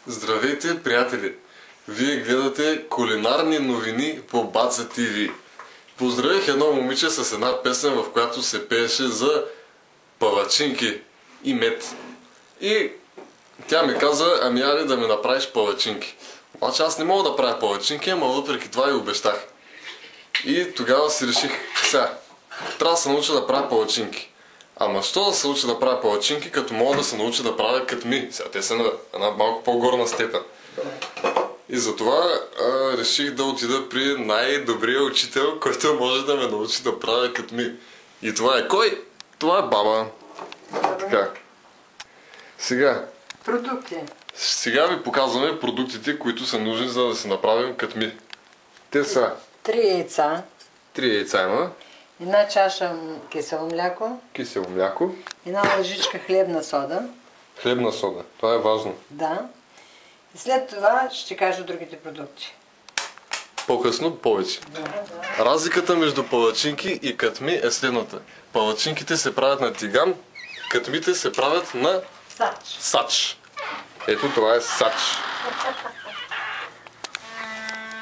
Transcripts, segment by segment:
Здравейте, приятели! Вие гледате кулинарни новини по Баца ТВ. Поздравих едно момиче с една песен, в която се пееше за палачинки и мед. И тя ми каза, ами аре да ми направиш палачинки. Обаче аз не мога да правя палачинки, ама въпреки това и обещах. И тогава си реших, сега, трябва да се науча да правя палачинки. Ама що да се науча да правя палачинки, като мога да се науча да правя кътми? Сега те са на една малко по-горна степен. И затова реших да отида при най-добрия учител, който може да ме научи да правя кътми. И това е кой? Това е баба. Така. Сега. Продукти. Сега ви показваме продуктите, които са нужни, за да си направим кътми. Те са 3 яйца. 3 яйца има. Една чаша кисело мляко. Кисело мляко. Една лъжичка хлебна сода. Хлебна сода. Това е важно. Да. И след това ще кажа другите продукти. По-късно повече. Да. Разликата между палачинки и кътми е следната. Палачинките се правят на тиган, кътмите се правят на Сач. сач. Ето това е сач.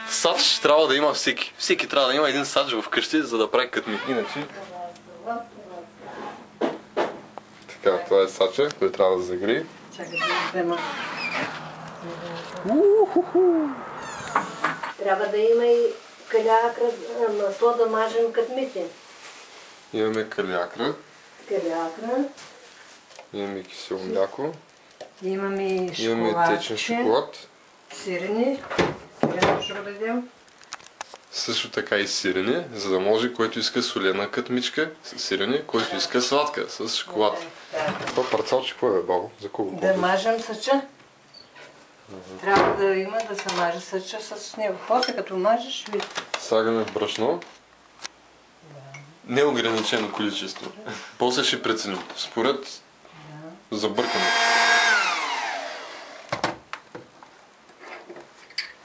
Сач трябва да има всеки. Всеки трябва да има един сач в къщи, за да прави кътми. Иначе... Така, това е сача, който трябва да загрее. Чакай да взема. Трябва да има и калякра, масло да мажем кътмите. Имаме калякра. Калякра. Имаме кисело мляко. Имаме шоколад. Имаме течен шоколад. Сирене. Сирене ще го дадем. Също така и сирене, за да може който иска солена кътмичка с сирене, който иска сладка с шоколад. Това парцалче какво е, бабо? За колко? Да мажем съча. Трябва да има да се маже съча с него. После като мажеш, виж. Слагаме в брашно. Неограничено количество. После ще преценим. Според забъркане.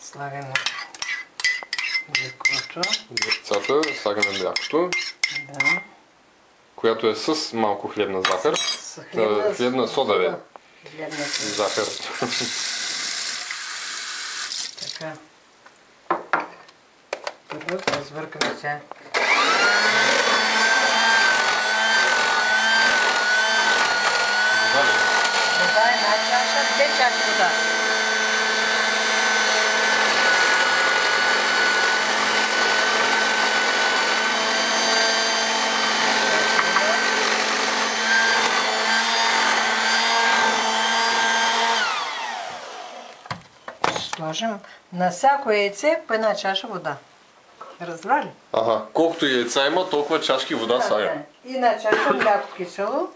Слагаме млекото. Яйцата, слагаме млякото, Да. която е с малко хлебна захар. С Хлебна сода, бе. Хлебна сода. Захар. Така. Първо развъркаме сега. Вода е една чаша, 2 чаши вода. Сложим на всяко яйце по една чаша вода. Разбрали? Ага, колкото яйца има, толкова чашки вода сага. И една чаша мляко кисело.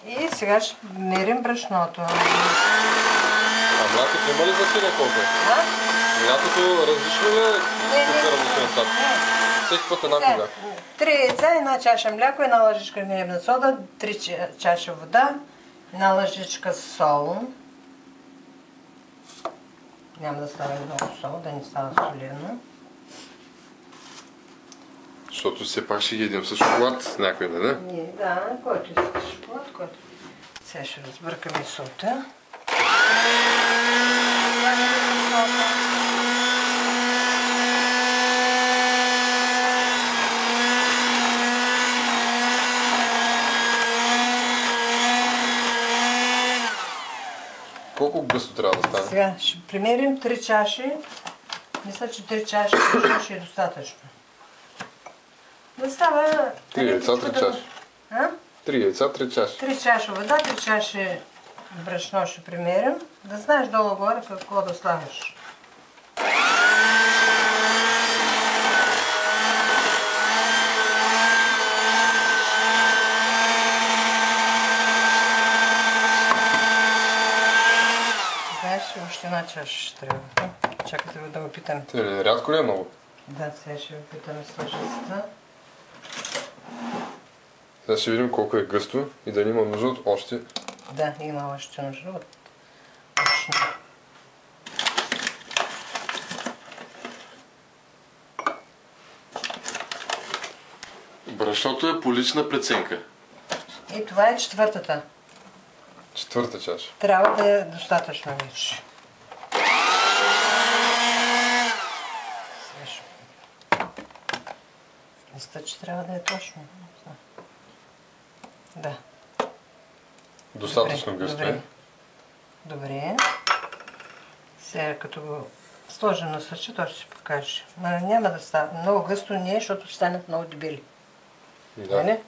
И сега ще мерим брашното. А млякото има ли значение колко е? Млякото различно ли е? Не. Всеки път еднакво мляко. 3 яйца, една чаша мляко, една лъжичка хлебна сода, 3 чаши вода, една лъжичка сол. Няма да става много сол, да не става солено. Защото все пак ще ги едим с шоколад някой, да? Да, който иска шоколад, който. Сега ще разбъркаме солта. Колко гъсто трябва да стане? Сега ще примерим 3 чаши. Мисля, че 3 чаши ще е достатъчно. Да става... 3 яйца, 3 чаши. 3 яйца, 3 чаши. 3 чаши вода, 3 чаши брашно ще примерим. Да знаеш долу-горе какво да слагаш. Знаеш, още една чаша ще трябва. Чакайте да го питам. Рядко ли е много? Да, сега ще го питаме с лъжицата. Сега ще видим колко е гъсто и дали има нужда от още. Да, има още нужда от брашно. Брашното е по лична преценка. И това е четвъртата. Четвърта чаша. Трябва да е достатъчно вече. Мисля, че трябва да е точно. Да. Достатъчно гъсто е. Добре. Сега като го сложим на съче, то ще се покаже. Няма да става. Много гъсто не е, защото ще станат много дебели. Да. Не?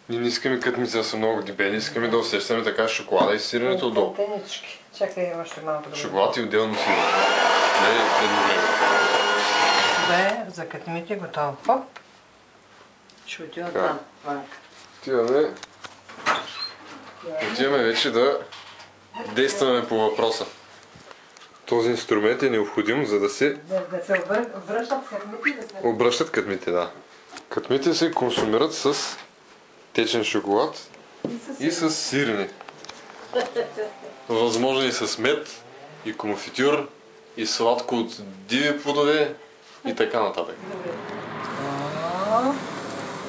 Ние не искаме кътмите да са много дебели, искаме да усещаме така шоколада и сиренето отдолу. Тенички. Чакай още малко да го... Шоколад и отделно сирене. Не едновременно. Добре, за кътмите готово. Хоп! Ще отивам там. Отиваме вече да действаме по въпроса. Този инструмент е необходим, за да се... Да се обръщат кътмите. Обръщат кътмите, да. Кътмите се консумират с течен шоколад и с сирене. Възможно и с мед, и конфитюр, и сладко от диви плодове и така нататък.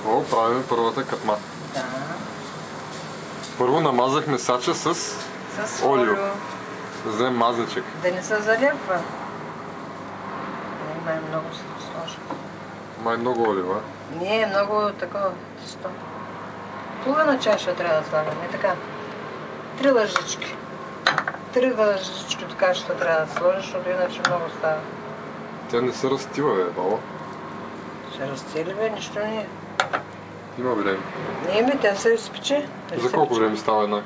О, правим първата кътма. Да. Първо намазахме сача с олио. За да е мазничък. Да не се залепва. Май много се сложи. Май много олио, а? Не, много такова тесто. Половина чаша трябва да слагаме, е така. 3 лъжички. 3 лъжички от кашата трябва да сложиш, защото иначе много става. Тя не се разтива, бе, баба. Ще разцели, бе, нищо не е. Има време. Не, тя се изпече. За колко време става една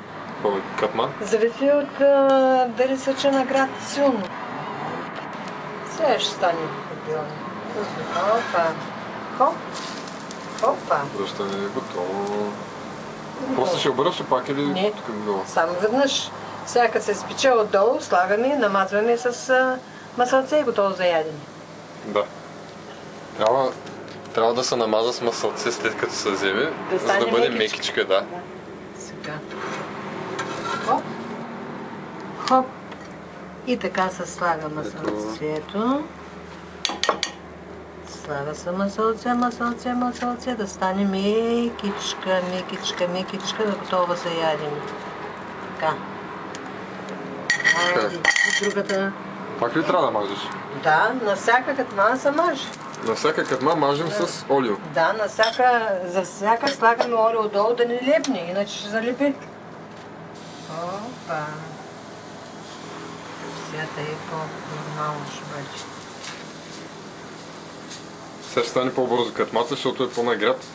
кътма? Зависи от дали съче на град силно. Сега ще стане отделно. Опа. Хоп. Опа. Връщане е готово. После ще обръща пак или Не. към долу? Само веднъж. Сега като се спече отдолу, слагаме, намазваме с масълце и готово за ядене. Да. Трябва да се намаза с масълце след като се вземе, за да бъде мекичка, да. Сега. Хоп. Хоп. И така се слага масълцето. Слага се масълце, да стане мекичка, да готова за ядене. Така. И другата. Пак ли трябва да мажеш? Да, на всяка кътма се маже. На всяка кътма мажем с олио. Да, за всяка слагаме олио отдолу да не лепне, иначе ще залепи. Опа. Сега е по-нормално ще бъде. Сега ще стане по-бързо кътмата, защото е по-нагрят.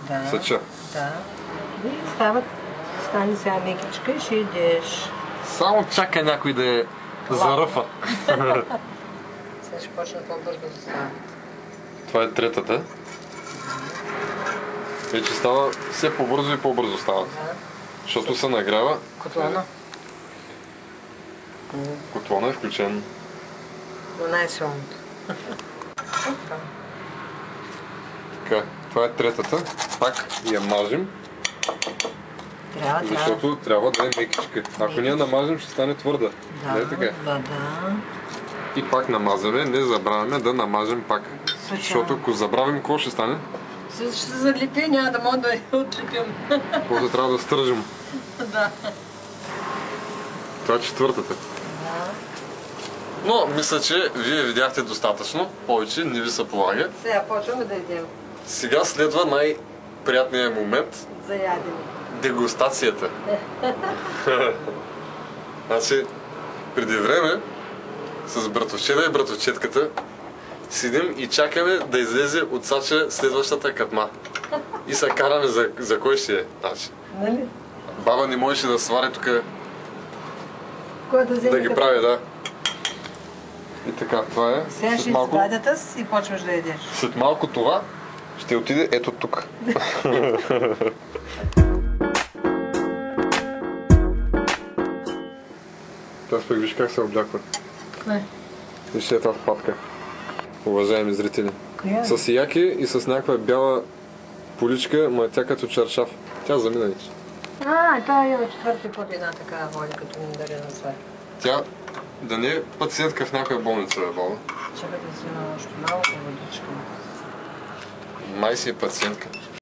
Да. Съча. Да. И стане сега мекичка и ще идеш. Само чакай някой да е заръфа. Сега ще почне по-бързо да става. Това е третата. Вече става все по-бързо и по-бързо става. Да. Защото се нагрява. Котлона. Котлона е включен. Но най-силното. Така, това е третата. Пак я мажем. Защото трябва да е мекичка. Ако не я намажем, ще стане твърда. Да, е така? да. И пак намазваме, не забравяме да намажем пак. Защото ако забравим, какво ще стане? Ще се залепи, няма да мога да я отлепим. После трябва да стържим. Да. Това е четвъртата. Но мисля, че вие видяхте достатъчно. Повече не ви се полага. Сега почваме да идем. Сега следва най-приятният момент. За ядене. Дегустацията. Значи, преди време с братовчета и братовчетката седим и чакаме да излезе от сача следващата кътма. И се караме за кой ще е. Значи, Нали? баба не можеше да свари тук Кой да вземе да ги прави, да. И така, това е. Сега ще извадят аз и почваш да едеш. След малко това ще отиде ето тук. Аз пък виж как се обляква. Кой? Виж е тази папка. Уважаеми зрители. Коя? С яки и с някаква бяла поличка, ма тя като чаршаф. Тя замина вече. Та има четвърти път една такава воля, като ми даря на свай. Тя да не е пациентка в някоя болница, бе, Боба. Чакай да взема още малко водичка. Май си е пациентка.